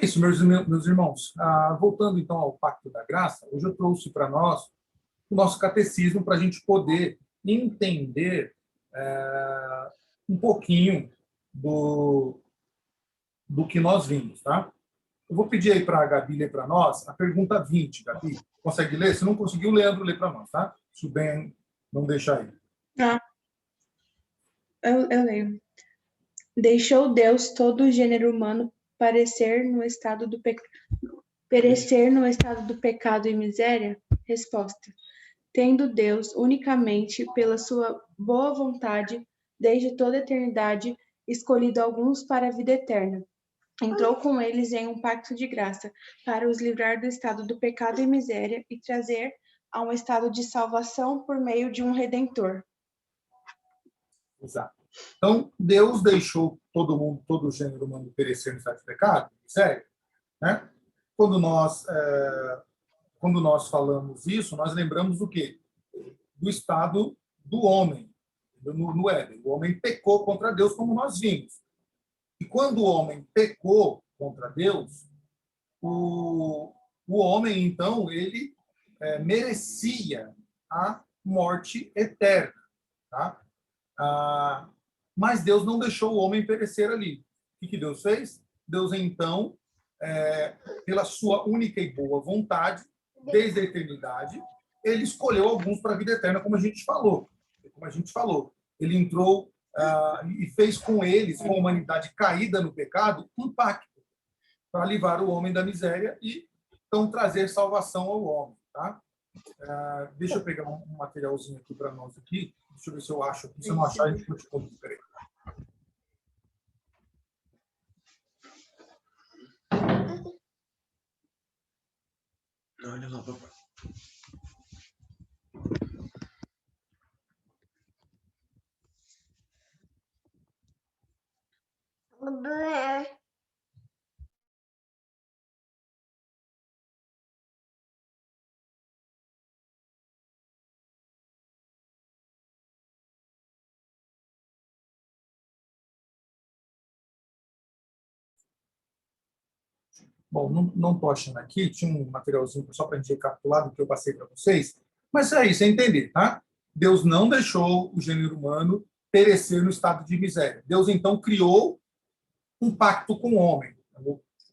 É isso, meus irmãos. Voltando então ao Pacto da Graça, hoje eu trouxe para nós o nosso catecismo para a gente poder entender um pouquinho do que nós vimos, tá? Eu vou pedir aí para a Gabi ler para nós a pergunta 20, Gabi. Consegue ler? Se não conseguiu, o Leandro lê para nós, tá? Se o Ben não deixar aí. Ah, eu leio. Deixou Deus todo o gênero humano perecer no estado do pecado e miséria? Resposta. Tendo Deus, unicamente pela sua boa vontade, desde toda a eternidade, escolhido alguns para a vida eterna, entrou com eles em um pacto de graça, para os livrar do estado do pecado e miséria e trazer a um estado de salvação por meio de um Redentor. Exato. Então, Deus deixou todo mundo, todo o gênero humano perecer no estado de pecado, sério, né? Quando nós falamos isso, nós lembramos do quê? Do estado do homem, no Éden. O homem pecou contra Deus, como nós vimos. E quando o homem pecou contra Deus, o homem, então, ele merecia a morte eterna. Tá? Mas Deus não deixou o homem perecer ali. O que Deus fez? Deus, então, pela sua única e boa vontade, desde a eternidade, ele escolheu alguns para a vida eterna, como a gente falou. Ele entrou e fez com eles, com a humanidade caída no pecado, um pacto para livrar o homem da miséria e, então, trazer salvação ao homem. Tá? Deixa eu pegar um materialzinho aqui para nós aqui. Deixa eu ver se eu acho aqui. Se eu não achar, a gente continua. Peraí. Olha lá, papai. Bom, não estou achando aqui. Tinha um materialzinho só para a gente recapitular do que eu passei para vocês. Mas é isso, é entender, tá? Deus não deixou o gênero humano perecer no estado de miséria. Deus, então, criou um pacto com o homem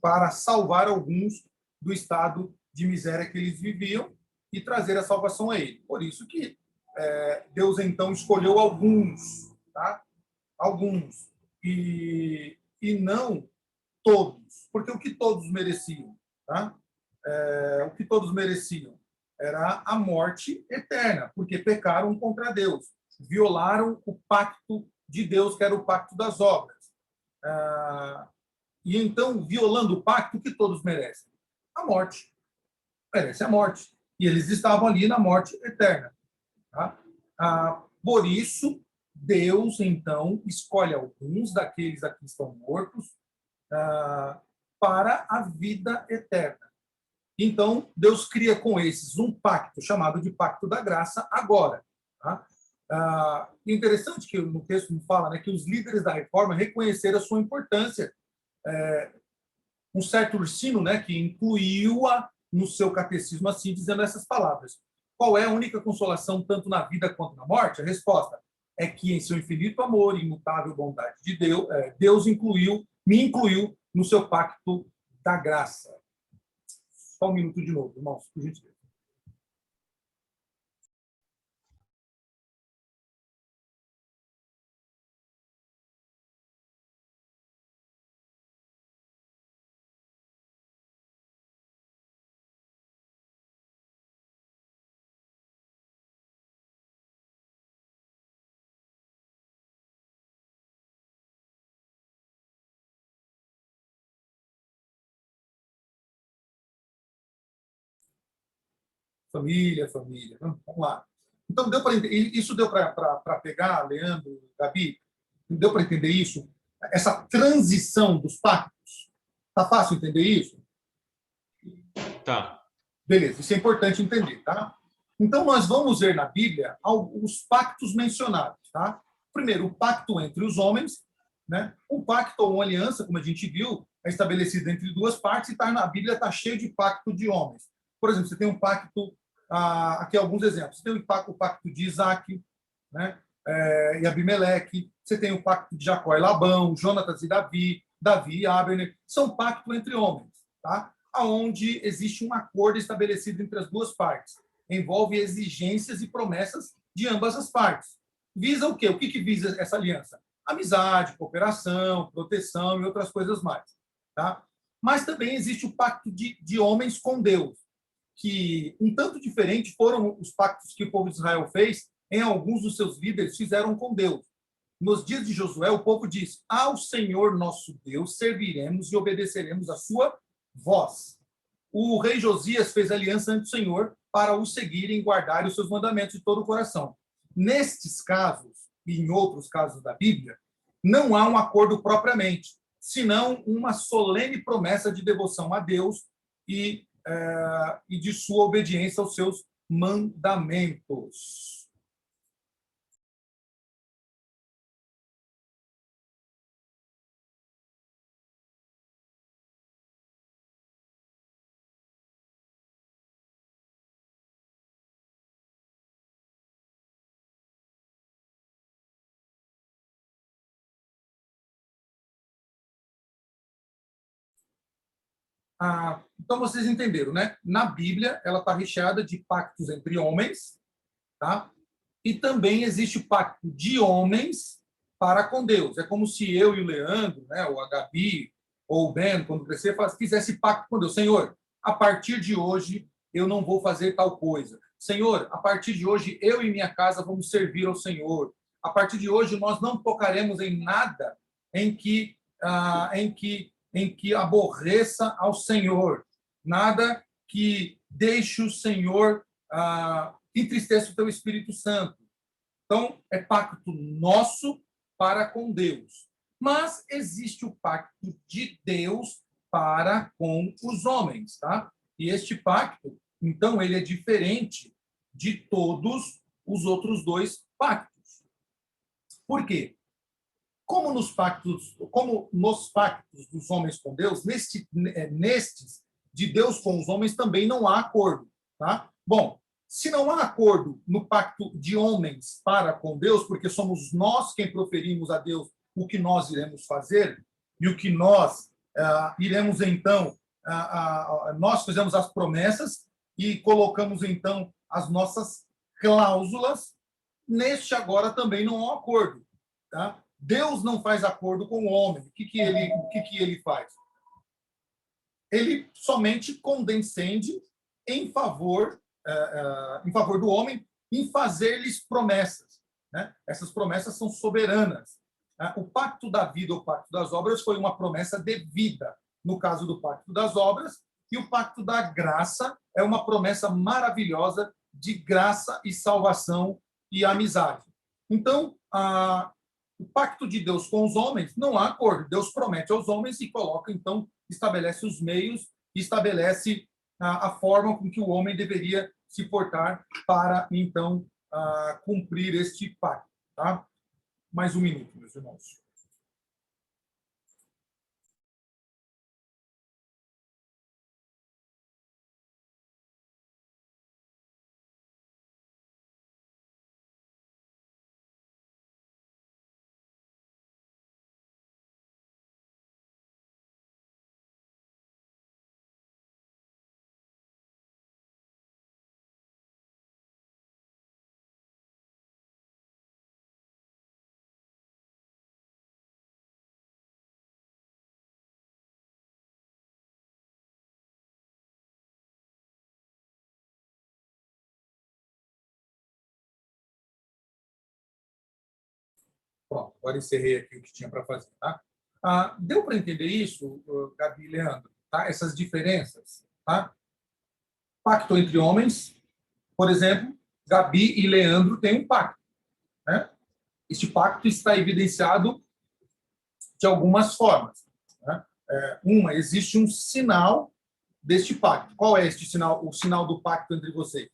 para salvar alguns do estado de miséria que eles viviam e trazer a salvação a ele. Por isso que Deus, então, escolheu alguns, tá? Alguns, e não todos, porque o que todos mereciam, tá? O que todos mereciam era a morte eterna, porque pecaram contra Deus, violaram o pacto de Deus, que era o pacto das obras. E então, violando o pacto, o que todos merecem? A morte. Merece a morte. E eles estavam ali na morte eterna. Tá? Por isso, Deus, então, escolhe alguns daqueles aqui que estão mortos para a vida eterna. Então, Deus cria com esses um pacto chamado de Pacto da Graça agora. Tá? Interessante que no texto me fala, né, que os líderes da reforma reconheceram a sua importância. Um certo Ursino, né, que incluiu-a no seu catecismo assim, dizendo essas palavras. Qual é a única consolação tanto na vida quanto na morte? A resposta é que em seu infinito amor e imutável bondade de Deus, Deus me incluiu no seu pacto da graça. Só um minuto de novo, irmãos, por gentileza. Família. Vamos lá. Então, isso deu para pegar, Leandro, Gabi? Deu para entender isso? Essa transição dos pactos? Tá fácil entender isso? Tá. Beleza, isso é importante entender, tá? Então, nós vamos ver na Bíblia os pactos mencionados, tá? Primeiro, o pacto entre os homens, né? Um pacto ou uma aliança, como a gente viu, é estabelecido entre duas partes e na Bíblia está cheio de pacto de homens. Por exemplo, você tem um pacto, aqui alguns exemplos. Você tem o pacto de Isaac, né? E Abimeleque. Você tem o pacto de Jacó e Labão, Jonatas e Davi, Davi e Abner. São pactos entre homens, tá? Onde existe um acordo estabelecido entre as duas partes. Envolve exigências e promessas de ambas as partes. Visa o quê? O que visa essa aliança? Amizade, cooperação, proteção e outras coisas mais. Tá? Mas também existe o pacto de homens com Deus, que um tanto diferente foram os pactos que o povo de Israel fez, em alguns dos seus líderes fizeram com Deus. Nos dias de Josué, o povo diz: ao Senhor nosso Deus serviremos e obedeceremos a sua voz. O rei Josias fez aliança ante o Senhor para o seguirem e guardarem os seus mandamentos de todo o coração. Nestes casos, e em outros casos da Bíblia, não há um acordo propriamente, senão uma solene promessa de devoção a Deus e de sua obediência aos seus mandamentos. Então, vocês entenderam, né? Na Bíblia, ela está recheada de pactos entre homens, tá? E também existe o pacto de homens para com Deus. É como se eu e o Leandro, né, ou a Gabi, ou o Ben, quando crescer, fizesse pacto com Deus. Senhor, a partir de hoje, eu não vou fazer tal coisa. Senhor, a partir de hoje, eu e minha casa vamos servir ao Senhor. A partir de hoje, nós não tocaremos em nada em que aborreça ao Senhor, nada que deixe o Senhor, entristeça o teu Espírito Santo. Então, é pacto nosso para com Deus. Mas existe o pacto de Deus para com os homens, tá? E este pacto, então, ele é diferente de todos os outros dois pactos. Por quê? Como nos pactos dos homens com Deus, nestes de Deus com os homens também não há acordo, tá? Bom, se não há acordo no pacto de homens para com Deus, porque somos nós quem proferimos a Deus o que nós iremos fazer e o que nós iremos então, nós fizemos as promessas e colocamos então as nossas cláusulas. Neste agora também não há um acordo, tá? Deus não faz acordo com o homem. O que ele faz? Ele somente condescende em favor do homem, em fazer-lhes promessas, né? Essas promessas são soberanas. O pacto da vida, o pacto das obras, foi uma promessa devida, no caso do pacto das obras, e o pacto da graça é uma promessa maravilhosa de graça e salvação e amizade. Então, o pacto de Deus com os homens não há acordo. Deus promete aos homens e coloca, então, estabelece os meios, estabelece a forma com que o homem deveria se portar para, então, cumprir este pacto. Tá? Mais um minuto, meus irmãos. Pronto, agora encerrei aqui o que tinha para fazer. Tá? Deu para entender isso, Gabi e Leandro? Tá? Essas diferenças? Tá? Pacto entre homens, por exemplo, Gabi e Leandro têm um pacto. Né? Este pacto está evidenciado de algumas formas. Né? Existe um sinal deste pacto. Qual é este sinal? O sinal do pacto entre vocês?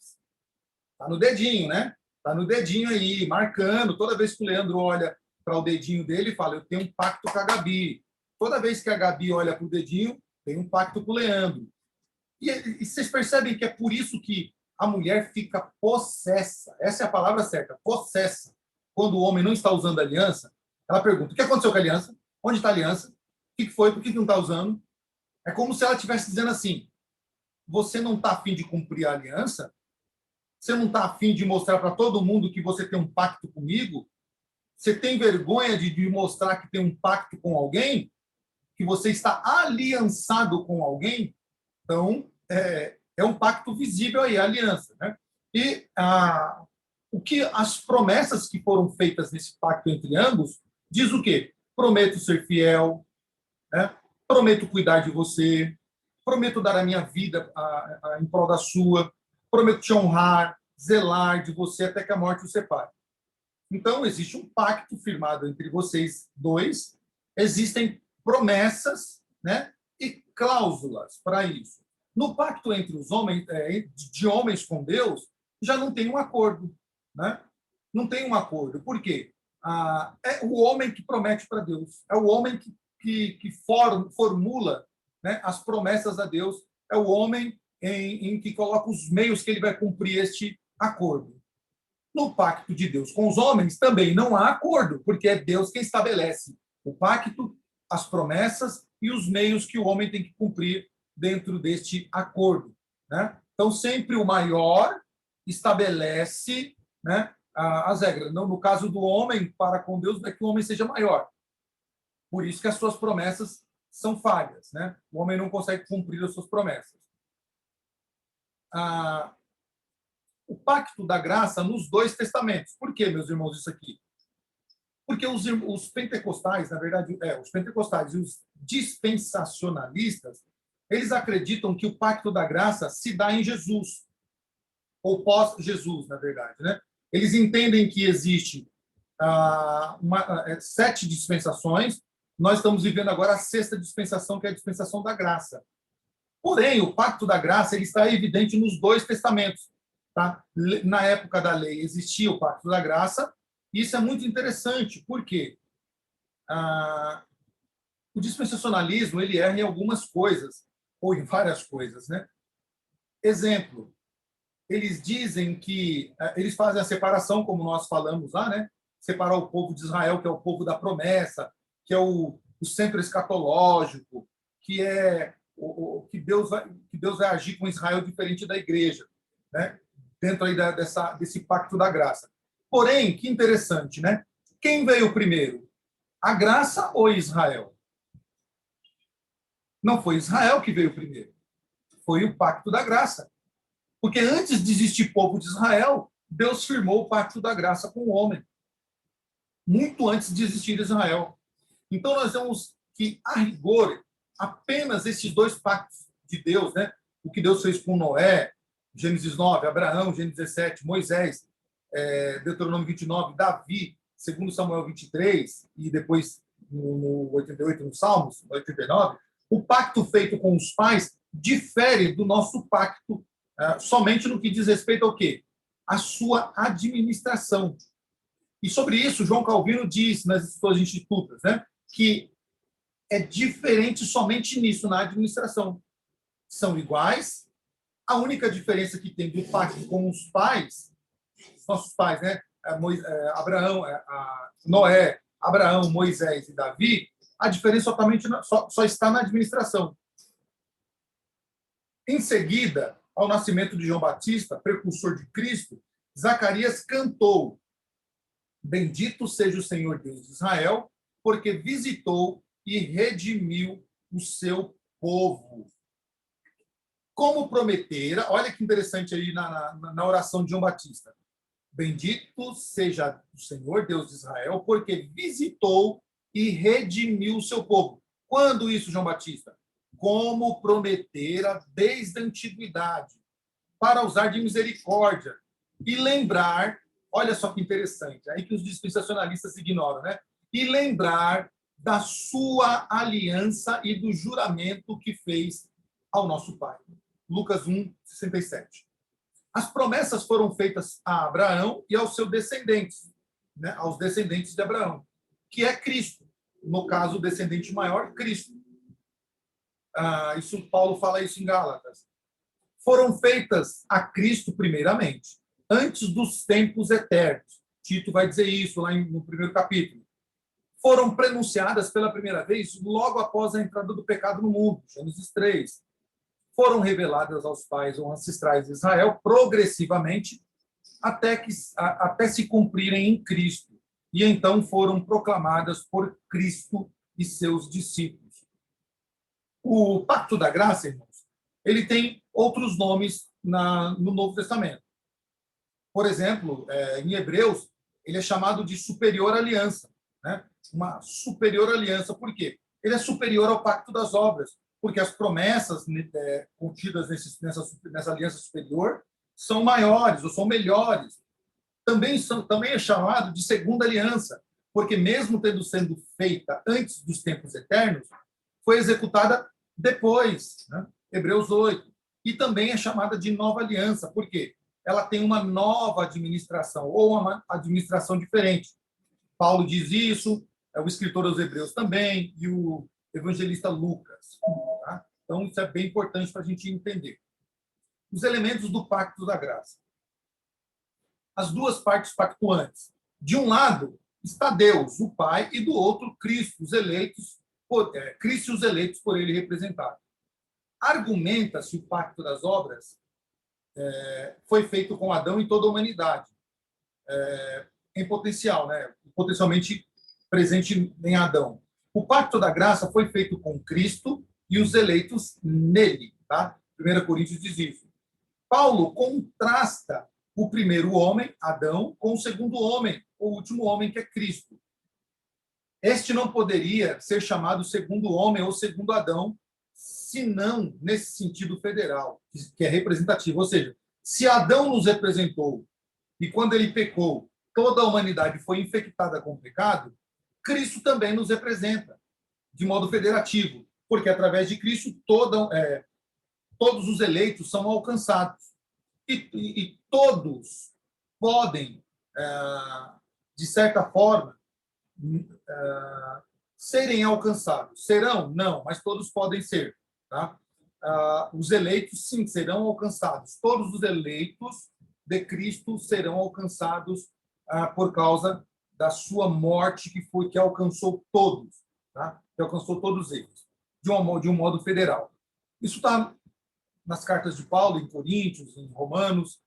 Está no dedinho, né? Está no dedinho aí, marcando. Toda vez que o Leandro olha para o dedinho dele, fala: eu tenho um pacto com a Gabi. Toda vez que a Gabi olha para o dedinho, tem um pacto com o Leandro. E vocês percebem que é por isso que a mulher fica possessa. Essa é a palavra certa, possessa. Quando o homem não está usando a aliança, ela pergunta: o que aconteceu com a aliança? Onde está a aliança? O que foi? Por que não está usando? É como se ela estivesse dizendo assim: você não está a fim de cumprir a aliança? Você não está a fim de mostrar para todo mundo que você tem um pacto comigo? Você tem vergonha de mostrar que tem um pacto com alguém? Que você está aliançado com alguém? Então, é um pacto visível aí, a aliança, né? E o que as promessas que foram feitas nesse pacto entre ambos diz o quê? Prometo ser fiel, né? Prometo cuidar de você, prometo dar a minha vida em prol da sua, prometo te honrar, zelar de você até que a morte o separe. Então, existe um pacto firmado entre vocês dois, existem promessas, né, e cláusulas para isso. No pacto entre os homens, de homens com Deus, já não tem um acordo, né? Não tem um acordo. Por quê? É o homem que promete para Deus, é o homem que formula, né, as promessas a Deus, é o homem em que coloca os meios que ele vai cumprir este acordo. No pacto de Deus com os homens também não há acordo, porque é Deus quem estabelece o pacto, as promessas e os meios que o homem tem que cumprir dentro deste acordo, né? Então, sempre o maior estabelece, né, as regras. Não, no caso do homem, para com Deus, é que o homem seja maior. Por isso que as suas promessas são falhas, né? O homem não consegue cumprir as suas promessas. O pacto da graça nos dois testamentos. Por que, meus irmãos, isso aqui? Porque os pentecostais, na verdade, os pentecostais e os dispensacionalistas, eles acreditam que o pacto da graça se dá em Jesus, ou pós-Jesus, na verdade, né? Eles entendem que existe 7 dispensações. Nós estamos vivendo agora a 6ª dispensação, que é a dispensação da graça. Porém, o pacto da graça ele está evidente nos dois testamentos. Tá? Na época da lei existia o pacto da graça, e isso é muito interessante, porque o dispensacionalismo ele erra em algumas coisas, ou em várias coisas, né? Exemplo, eles dizem que eles fazem a separação, como nós falamos lá, né? Separar o povo de Israel, que é o povo da promessa, que é o centro escatológico, que é que Deus vai agir com Israel diferente da igreja, né? Dentro aí desse pacto da graça. Porém, que interessante, né? Quem veio primeiro? A graça ou Israel? Não foi Israel que veio primeiro. Foi o pacto da graça. Porque antes de existir povo de Israel, Deus firmou o pacto da graça com o homem. Muito antes de existir Israel. Então, nós vemos que, a rigor, apenas esses dois pactos de Deus, né? O que Deus fez com Noé, Gênesis 9, Abraão, Gênesis 17, Moisés, Deuteronômio 29, Davi, 2 Samuel 23, e depois no 88, no Salmos, no 89, o pacto feito com os pais difere do nosso pacto somente no que diz respeito ao quê? A sua administração. E sobre isso, João Calvino diz nas suas institutas, né, que é diferente somente nisso, na administração. São iguais. A única diferença que tem do pacto com os pais, os nossos pais, né? Abraão, Noé, Abraão, Moisés e Davi, a diferença só está na administração. Em seguida, ao nascimento de João Batista, precursor de Cristo, Zacarias cantou: Bendito seja o Senhor Deus de Israel, porque visitou e redimiu o seu povo. Como prometera, olha que interessante aí na oração de João Batista. Bendito seja o Senhor Deus de Israel, porque visitou e redimiu o seu povo. Quando isso, João Batista? Como prometera desde a antiguidade, para usar de misericórdia e lembrar, olha só que interessante, aí que os dispensacionalistas ignoram, né? E lembrar da sua aliança e do juramento que fez ao nosso Pai. Lucas 1, 67. As promessas foram feitas a Abraão e aos seus descendentes, né? Aos descendentes de Abraão, que é Cristo. no caso, o descendente maior, Cristo. Paulo fala isso em Gálatas. Foram feitas a Cristo primeiramente, antes dos tempos eternos. Tito vai dizer isso lá no primeiro capítulo. Foram prenunciadas pela primeira vez logo após a entrada do pecado no mundo, Gênesis 3. Foram reveladas aos pais ou ancestrais de Israel progressivamente até se cumprirem em Cristo. E então foram proclamadas por Cristo e seus discípulos. O Pacto da Graça, irmãos, ele tem outros nomes no Novo Testamento. Por exemplo, em Hebreus, ele é chamado de superior aliança, né? Uma superior aliança. Por quê? Ele é superior ao Pacto das Obras, porque as promessas contidas nessa aliança superior são maiores ou são melhores. Também é chamado de segunda aliança, porque mesmo tendo sido feita antes dos tempos eternos, foi executada depois, né? Hebreus 8. E também é chamada de nova aliança, por quê? Ela tem uma nova administração, ou uma administração diferente. Paulo diz isso, o escritor aos Hebreus também, e o evangelista Lucas. Tá? Então, isso é bem importante para a gente entender. Os elementos do Pacto da Graça. As duas partes pactuantes. De um lado está Deus, o Pai, e do outro, Cristo, os eleitos por ele representados. Argumenta-se o Pacto das Obras foi feito com Adão e toda a humanidade, em potencial, né? Potencialmente presente em Adão. O Pacto da Graça foi feito com Cristo e os eleitos nele. Tá? 1 Coríntios diz isso. Paulo contrasta o primeiro homem, Adão, com o segundo homem, o último homem, que é Cristo. Este não poderia ser chamado segundo homem ou segundo Adão, senão nesse sentido federal, que é representativo. Ou seja, se Adão nos representou e quando ele pecou, toda a humanidade foi infectada com o pecado, Cristo também nos representa, de modo federativo, porque através de Cristo todos os eleitos são alcançados. E todos podem, de certa forma, serem alcançados. Serão? Não, mas todos podem ser. Tá? Os eleitos, sim, serão alcançados. Todos os eleitos de Cristo serão alcançados por causa da sua morte, que alcançou todos. Tá? Que alcançou todos eles, de um modo federal. Isso está nas cartas de Paulo, em Coríntios, em Romanos.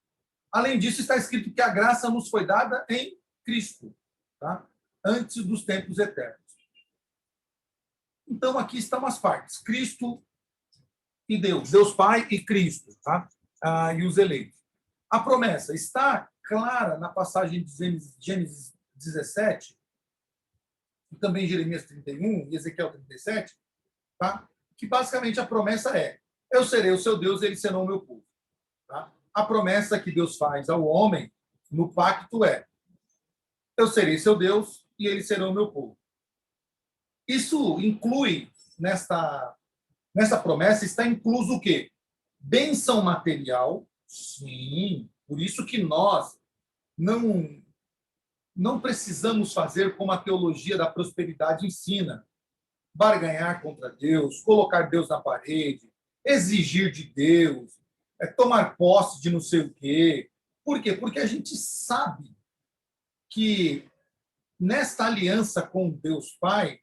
Além disso, está escrito que a graça nos foi dada em Cristo, tá? Antes dos tempos eternos. Então, aqui estão as partes. Cristo e Deus. Deus Pai e Cristo. Tá? E os eleitos. A promessa está clara na passagem de Gênesis 17, e também Jeremias 31 e Ezequiel 37, tá? Que basicamente a promessa é: eu serei o seu Deus e eles serão o meu povo. Tá? A promessa que Deus faz ao homem no pacto é: eu serei seu Deus e eles serão o meu povo. Isso inclui, nessa promessa, está incluso o quê? Bênção material, sim. Por isso que nós não precisamos fazer como a teologia da prosperidade ensina: barganhar contra Deus, colocar Deus na parede, exigir de Deus, tomar posse de não sei o quê. Por quê? Porque a gente sabe que nesta aliança com Deus Pai,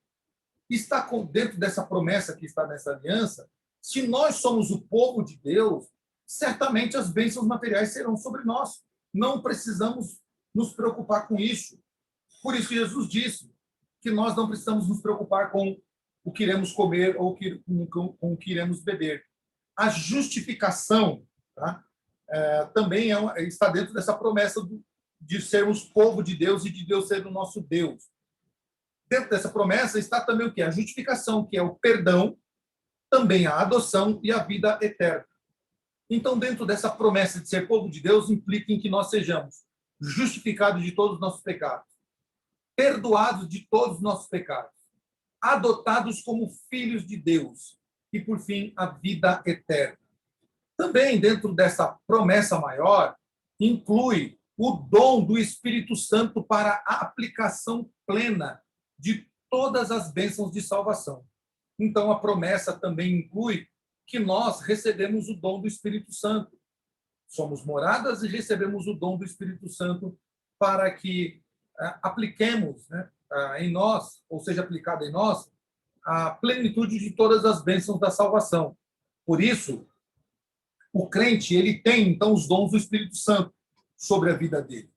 está dentro dessa promessa que está nessa aliança, se nós somos o povo de Deus, certamente as bênçãos materiais serão sobre nós. Não precisamos nos preocupar com isso. Por isso que Jesus disse que nós não precisamos nos preocupar com o que iremos comer ou com o que iremos beber. A justificação, tá? Também está dentro dessa promessa de sermos povo de Deus e de Deus ser o nosso Deus. Dentro dessa promessa está também o quê? A justificação, que é o perdão, também a adoção e a vida eterna. Então, dentro dessa promessa de ser povo de Deus, implica em que nós sejamos justificados de todos os nossos pecados, perdoados de todos os nossos pecados, adotados como filhos de Deus e, por fim, a vida eterna. Também, dentro dessa promessa maior, inclui o dom do Espírito Santo para a aplicação plena de todas as bênçãos de salvação. Então, a promessa também inclui que nós recebemos o dom do Espírito Santo. Somos moradas e recebemos o dom do Espírito Santo para que apliquemos, né, em nós, ou seja, aplicada em nós, a plenitude de todas as bênçãos da salvação. Por isso, o crente, ele tem, então, os dons do Espírito Santo sobre a vida dele.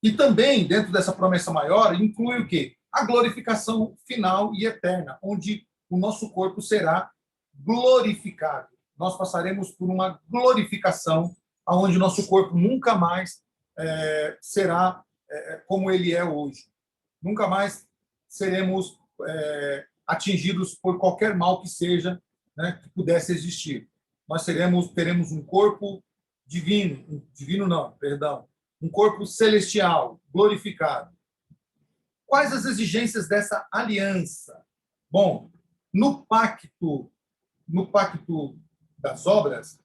E também, dentro dessa promessa maior, inclui o quê? A glorificação final e eterna, onde o nosso corpo será glorificado. Nós passaremos por uma glorificação, onde o nosso corpo nunca mais será como ele é hoje. Nunca mais seremos atingidos por qualquer mal que seja, né, que pudesse existir. Nós teremos um corpo divino, um corpo celestial, glorificado. Quais as exigências dessa aliança? Bom, no pacto das obras,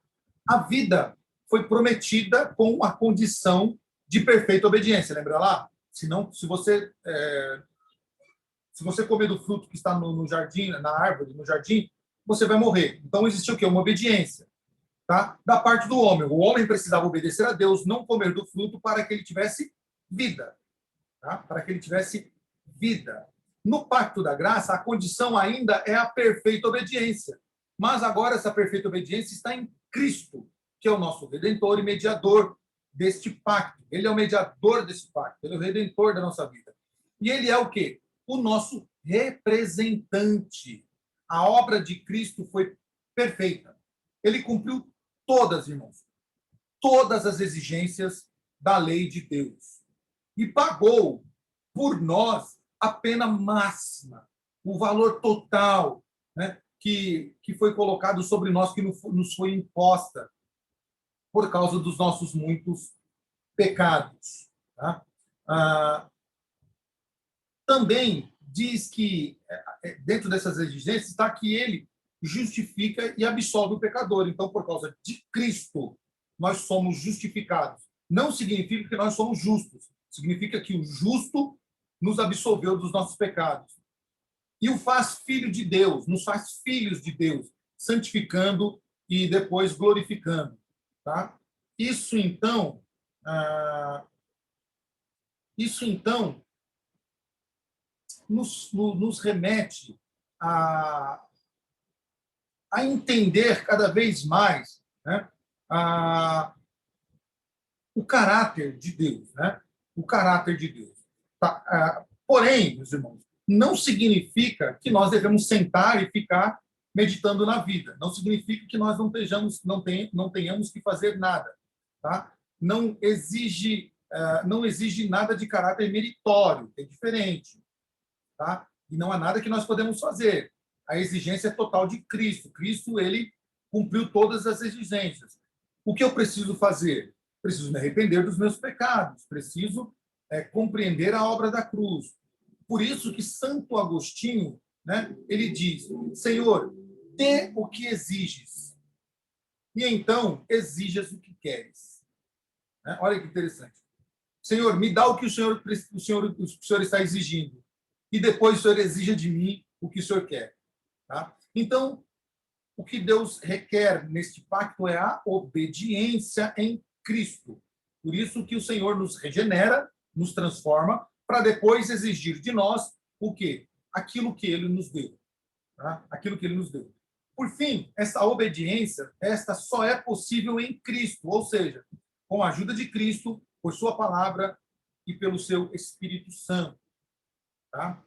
a vida foi prometida com a condição de perfeita obediência. Lembra lá? Senão, se você comer do fruto que está no jardim, na árvore, no jardim, você vai morrer. Então, existiu o quê? Uma obediência, tá? Da parte do homem. O homem precisava obedecer a Deus, não comer do fruto para que ele tivesse vida. Tá? Para que ele tivesse vida. No pacto da graça, a condição ainda é a perfeita obediência. Mas agora essa perfeita obediência está em Cristo, que é o nosso redentor e mediador deste pacto. Ele é o mediador desse pacto, ele é o redentor da nossa vida. E ele é o quê? O nosso representante. A obra de Cristo foi perfeita. Ele cumpriu todas, irmãos, todas as exigências da lei de Deus. E pagou por nós a pena máxima, o valor total, né, que foi colocado sobre nós, que nos foi imposta por causa dos nossos muitos pecados. Tá? Também diz que, dentro dessas exigências, está que ele justifica e absolve o pecador. Então, por causa de Cristo, nós somos justificados. Não significa que nós somos justos. Significa que o justo nos absolveu dos nossos pecados. E o faz filho de Deus, nos faz filhos de Deus, santificando e depois glorificando. Tá? Isso, então, nos remete a entender cada vez mais, né, o caráter de Deus. Né? O caráter de Deus. Tá? Porém, meus irmãos, não significa que nós devemos sentar e ficar meditando na vida. Não significa que nós não tenhamos que fazer nada. Tá? Não exige nada de caráter meritório, é diferente. Tá? E não há nada que nós podemos fazer. A exigência é total de Cristo. Cristo, ele cumpriu todas as exigências. O que eu preciso fazer? Preciso me arrepender dos meus pecados. Preciso compreender a obra da cruz. Por isso que Santo Agostinho, né, ele diz: Senhor, dê o que exiges, e então exijas o que queres. Né? Olha que interessante. Senhor, me dá o que o Senhor está exigindo, e depois o Senhor exija de mim o que o Senhor quer. Tá? Então, o que Deus requer neste pacto é a obediência em Cristo. Por isso que o Senhor nos regenera, nos transforma, para depois exigir de nós o quê? Aquilo que ele nos deu. Tá? Aquilo que ele nos deu. Por fim, essa obediência, esta só é possível em Cristo, ou seja, com a ajuda de Cristo, por sua palavra e pelo seu Espírito Santo. Tá?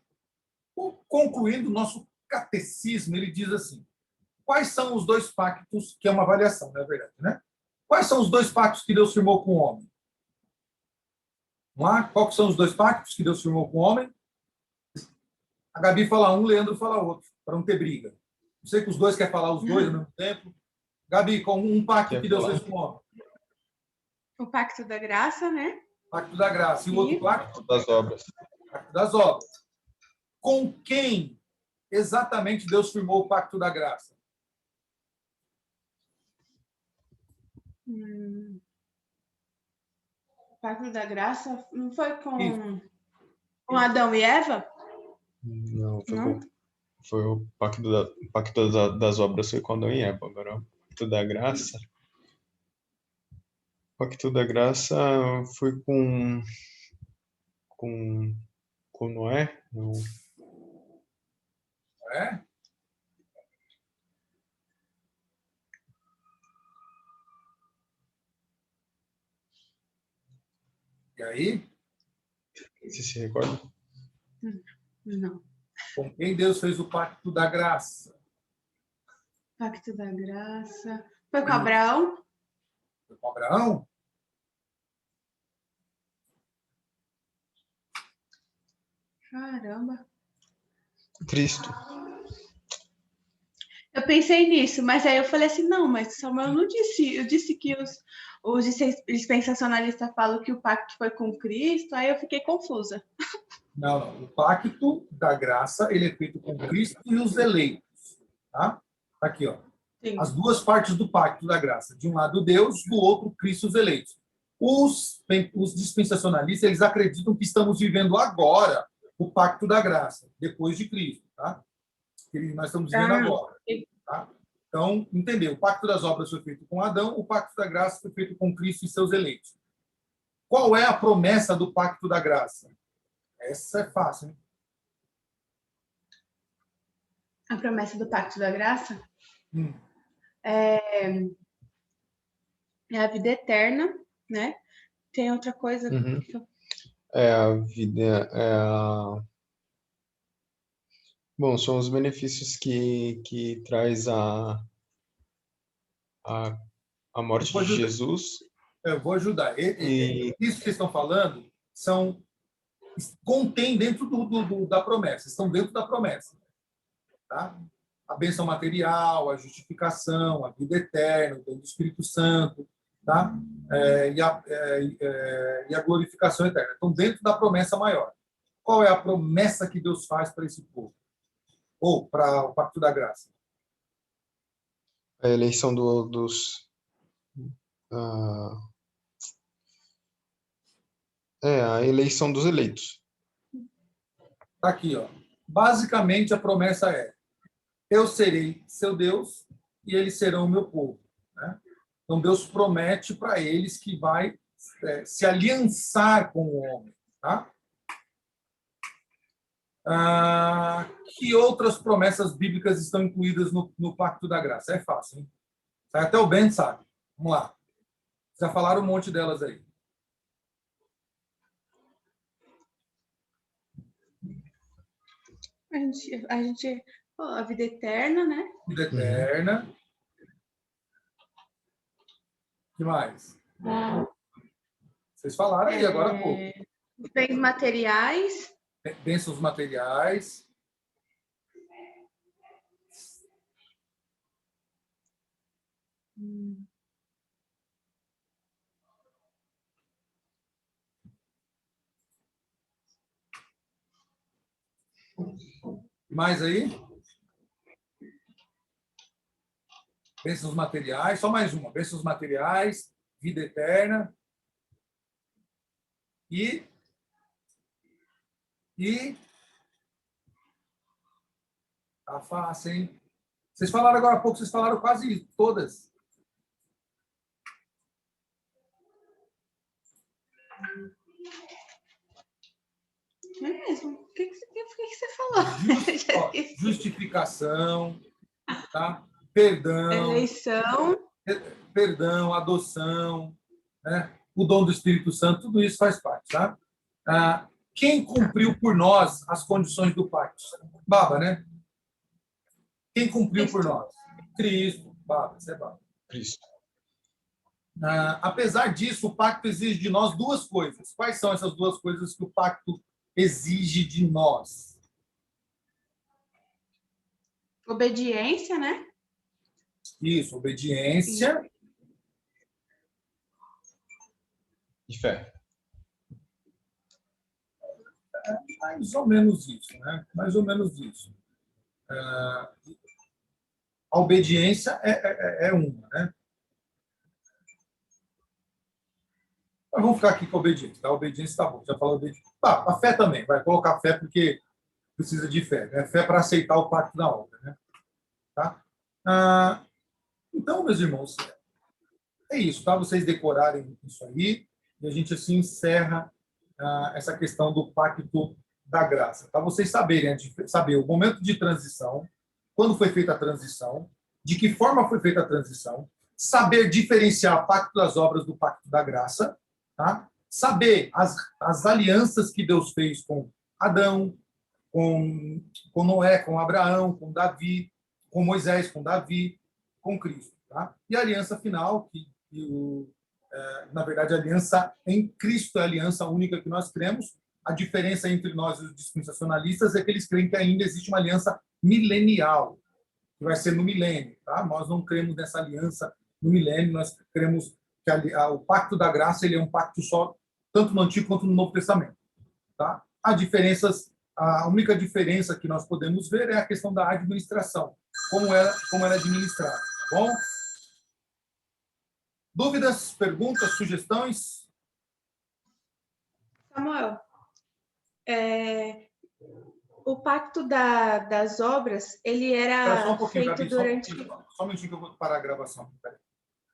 Concluindo o nosso catecismo, ele diz assim: quais são os dois pactos, que é uma avaliação, não é verdade, né? Quais são os dois pactos que Deus firmou com o homem? Vamos lá? Quais são os dois pactos que Deus firmou com o homem? A Gabi fala um, o Leandro fala outro, para não ter briga. Não sei que os dois querem falar os dois ao mesmo tempo. Gabi, com um pacto que Deus fez com o homem? O pacto da graça, né? Pacto da graça. E o outro pacto? Das obras. Pacto das obras. Com quem exatamente Deus firmou o pacto da graça? O pacto da graça não foi com Adão e Eva? Não, Não? foi o das obras foi com Adão e Eva. Agora, o Pacto da Graça. O Pacto da Graça foi com, com Noé. Não. É? E aí, Você se recorda? Não. com quem Deus fez o pacto da graça? Pacto da Graça. Foi com Abraão? Foi com Abraão? Caramba. Cristo. Eu pensei nisso, mas aí eu falei assim, não, mas Samuel não disse. Eu disse que os dispensacionalistas falam que o pacto foi com Cristo, aí eu fiquei confusa. Não, não. O pacto da graça ele é feito com Cristo e os eleitos. Tá? Aqui, ó. Sim. As duas partes do pacto da graça. De um lado Deus, do outro Cristo e os eleitos. Os dispensacionalistas eles acreditam que estamos vivendo agora o pacto da graça, depois de Cristo. Tá? Que nós estamos vivendo agora. Tá? Então, entendeu? O pacto das obras foi feito com Adão, o pacto da graça foi feito com Cristo e seus eleitos. Qual é a promessa do pacto da graça? Essa é fácil, hein? A promessa do Pacto da Graça Hum. é a vida eterna, né? Tem outra coisa. Uhum. É a vida. Bom, são os benefícios que traz a, a morte de Jesus. Eu vou ajudar. E Isso que vocês estão falando contém dentro da promessa, estão dentro da promessa. Tá? A bênção material, a justificação, a vida eterna, o dom do Espírito Santo, tá? E a glorificação eterna. Estão dentro da promessa maior. Qual é a promessa que Deus faz para esse povo? Ou para o Pacto da Graça? a eleição dos. ah, a eleição dos eleitos. Está aqui, ó. Basicamente, a promessa é: eu serei seu Deus e eles serão o meu povo. Né? Então, Deus promete para eles que vai se aliançar com o homem. Tá? Que outras promessas bíblicas estão incluídas no Pacto da Graça? É fácil, hein? Até o Ben sabe. Vamos lá. Já falaram um monte delas aí. A vida eterna, né? Vida eterna. O que mais? Vocês falaram aí agora há pouco. Os bens materiais. Bênçãos materiais. Mais aí? Bênçãos materiais. Só mais uma. Bênçãos materiais, vida eterna. E tá fácil, hein? Vocês falaram agora há pouco, vocês falaram quase todas. É mesmo. O que você falou? Justificação, tá? Perdão, Eleição. adoção, né? O dom do Espírito Santo, tudo isso faz parte, tá? Quem cumpriu por nós as condições do pacto? Baba, né? Quem cumpriu por nós? Cristo. Baba, isso é Baba. Cristo. Apesar disso, o pacto exige de nós duas coisas. Quais são essas duas coisas que o pacto exige de nós? Obediência, né? Isso, obediência. E fé. Mais ou menos isso, né? Mais ou menos isso. A obediência é uma, né? Mas vamos ficar aqui com a obediência. Tá? A obediência está bom. Já falou obediência. Tá, a fé também. Vai colocar fé porque precisa de fé, né? Fé para aceitar o pacto da obra, né? Tá? Então, meus irmãos, é isso, tá? Vocês decorarem isso aí e a gente assim encerra essa questão do pacto da graça, tá? Vocês saberem, saber o momento de transição, quando foi feita a transição, de que forma foi feita a transição, saber diferenciar o pacto das obras do pacto da graça, tá? Saber as alianças que Deus fez com Adão, com Noé, com Abraão, com Davi, com Moisés, com Davi, com Cristo, tá? E a aliança final, na verdade, a aliança em Cristo é a aliança única que nós cremos. A diferença entre nós e os dispensacionalistas é que eles creem que ainda existe uma aliança milenial, que vai ser no milênio, tá? Nós não cremos nessa aliança no milênio, nós cremos que o pacto da graça ele é um pacto só, tanto no Antigo quanto no Novo Testamento, tá? A única diferença que nós podemos ver é a questão da administração, como ela é administrada, tá bom? Dúvidas, perguntas, sugestões? Samuel, o pacto das obras, ele Espera só era um pouquinho, feito Gabi, durante... só um minutinho que eu vou parar a gravação. Peraí.